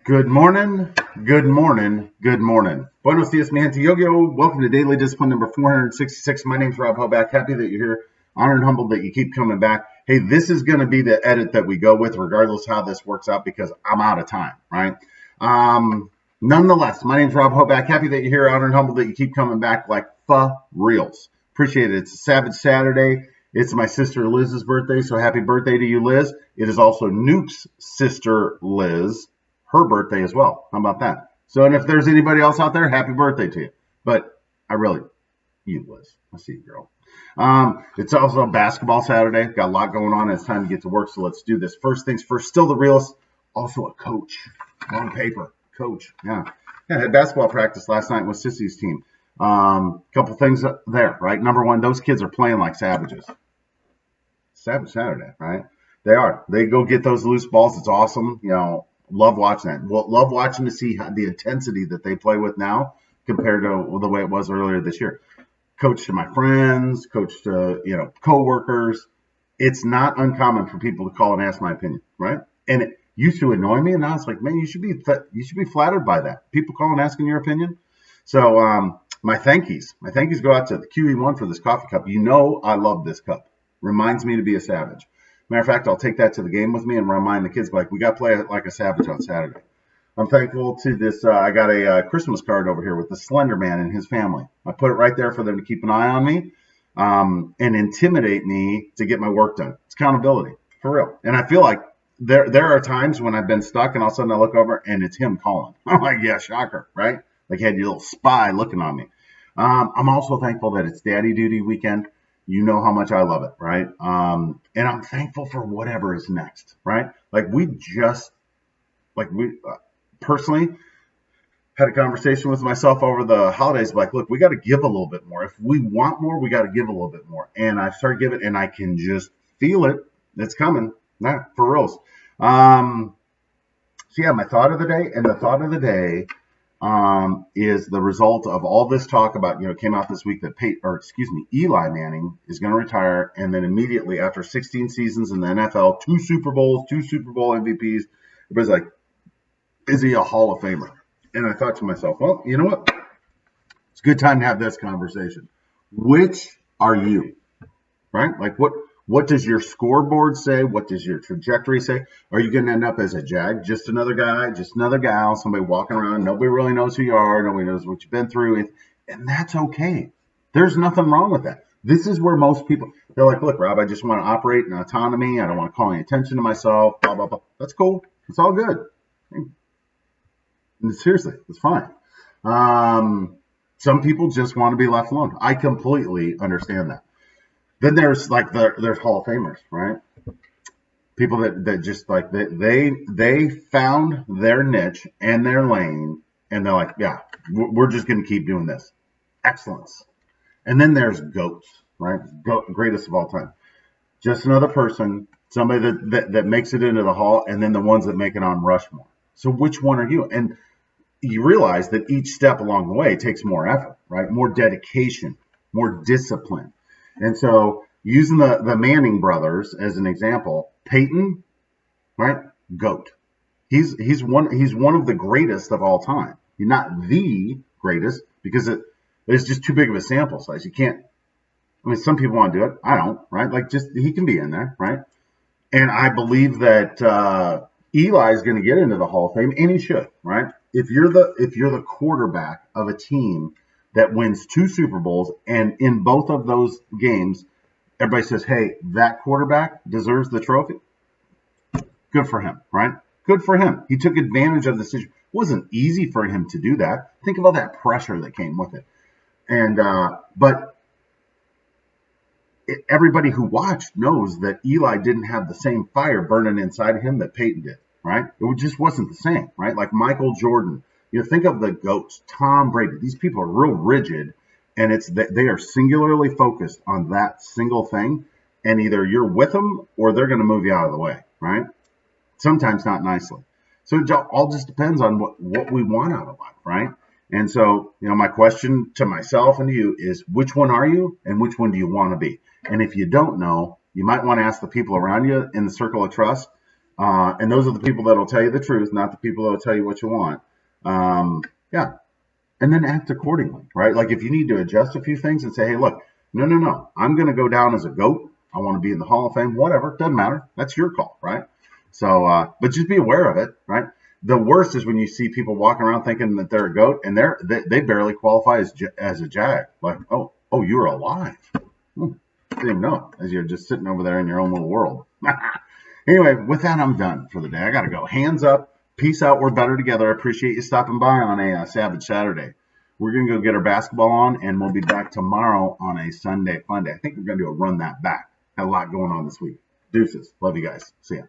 Good morning, good morning, good morning. Buenos dias, mi gente. Yo-yo. Welcome to Daily Discipline number 466. My name's Rob Hoback. Happy that you're here. Honored and humbled that you keep coming back. Hey, this is going to be the edit that we go with, regardless how this works out, because I'm out of time, right? Nonetheless, my name's Rob Hoback. Happy that you're here. Honored and humbled that you keep coming back like for reals. Appreciate it. It's a Savage Saturday. It's my sister Liz's birthday, so happy birthday to you, Liz. It is also Noop's sister Liz. Her birthday as well. How about that? So, and if there's anybody else out there, happy birthday to you. But you, Liz. I see you, girl. It's also basketball Saturday. Got a lot going on. It's time to get to work, so let's do this. First things first, still the realist. Also a coach. On paper. Coach. Yeah. I had basketball practice last night with Sissy's team. Couple things there, right? Number one, those kids are playing like savages. Savage Saturday, right? They are. They go get those loose balls. It's awesome. Love watching that. Well, love watching to see the intensity that they play with now compared to the way it was earlier this year. Coach to my friends, coach to coworkers. It's not uncommon for people to call and ask my opinion, right? And it used to annoy me, and now it's like, man, you should be flattered by that. People calling asking your opinion. So my thank yous go out to the QE1 for this coffee cup. I love this cup. Reminds me to be a savage. Matter of fact, I'll take that to the game with me and remind the kids, like, we got to play like a savage on Saturday. I'm thankful to this. I got a Christmas card over here with the Slender Man and his family. I put it right there for them to keep an eye on me and intimidate me to get my work done. It's accountability, for real. And I feel like there are times when I've been stuck and all of a sudden I look over and it's him calling. I'm like, yeah, shocker, right? Like you had your little spy looking on me. I'm also thankful that it's Daddy Duty weekend. You know how much I love it, right? And I'm thankful for whatever is next, right? Personally had a conversation with myself over the holidays. Like, look, we got to give a little bit more. If we want more, we got to give a little bit more. And I started giving, and I can just feel it. It's coming. Nah, for reals. So yeah, my thought of the day, and the thought of the day is the result of all this talk about, it came out this week that Eli Manning is going to retire, and then immediately after 16 seasons in the NFL, 2 Super Bowls, 2 Super Bowl MVPs, everybody's like, is he a Hall of Famer? And I thought to myself, well, you know what? It's a good time to have this conversation. Which are you? Right? Like what does your scoreboard say? What does your trajectory say? Are you going to end up as a JAG, just another guy, just another gal, somebody walking around? Nobody really knows who you are. Nobody knows what you've been through. And that's okay. There's nothing wrong with that. This is where most people, they're like, look, Rob, I just want to operate in autonomy. I don't want to call any attention to myself, blah, blah, blah. That's cool. It's all good. And seriously, it's fine. Some people just want to be left alone. I completely understand that. Then there's there's Hall of Famers, right? People that just like they found their niche and their lane, and they're like, yeah, we're just going to keep doing this. Excellence. And then there's GOATs, right? Greatest of all time. Just another person, somebody that makes it into the Hall, and then the ones that make it on Rushmore. So which one are you? And you realize that each step along the way takes more effort, right? More dedication, more discipline. And so using the Manning brothers as an example, Peyton, right? GOAT. He's one of the greatest of all time. He's not the greatest because it's just too big of a sample size. You can't. I mean, some people want to do it. I don't, right? Like he can be in there, right? And I believe that Eli is going to get into the Hall of Fame, and he should, right? If you're the quarterback of a team that wins 2 Super Bowls, and in both of those games, everybody says, hey, that quarterback deserves the trophy. Good for him, right? Good for him. He took advantage of the situation. It wasn't easy for him to do that. Think of all that pressure that came with it. And but everybody who watched knows that Eli didn't have the same fire burning inside of him that Peyton did, right? It just wasn't the same, right? Like Michael Jordan. Think of the GOATs, Tom Brady. These people are real rigid, and they are singularly focused on that single thing, and either you're with them or they're going to move you out of the way, right? Sometimes not nicely. So it all just depends on what we want out of life, right? And so, my question to myself and to you is, which one are you and which one do you want to be? And if you don't know, you might want to ask the people around you in the circle of trust, And those are the people that will tell you the truth, not the people that will tell you what you want. Yeah. And then act accordingly, right? Like if you need to adjust a few things and say, hey, look, no, I'm going to go down as a GOAT. I want to be in the Hall of Fame, whatever. Doesn't matter. That's your call, right? So, but just be aware of it, right? The worst is when you see people walking around thinking that they're a GOAT and they barely qualify as a JAG. Like, oh, you're alive. Didn't even know, as you're just sitting over there in your own little world. Anyway, with that, I'm done for the day. I got to go. Hands up. Peace out. We're better together. I appreciate you stopping by on a Savage Saturday. We're going to go get our basketball on, and we'll be back tomorrow on a Sunday fun day. I think we're going to do a run that back. Had a lot going on this week. Deuces. Love you guys. See ya.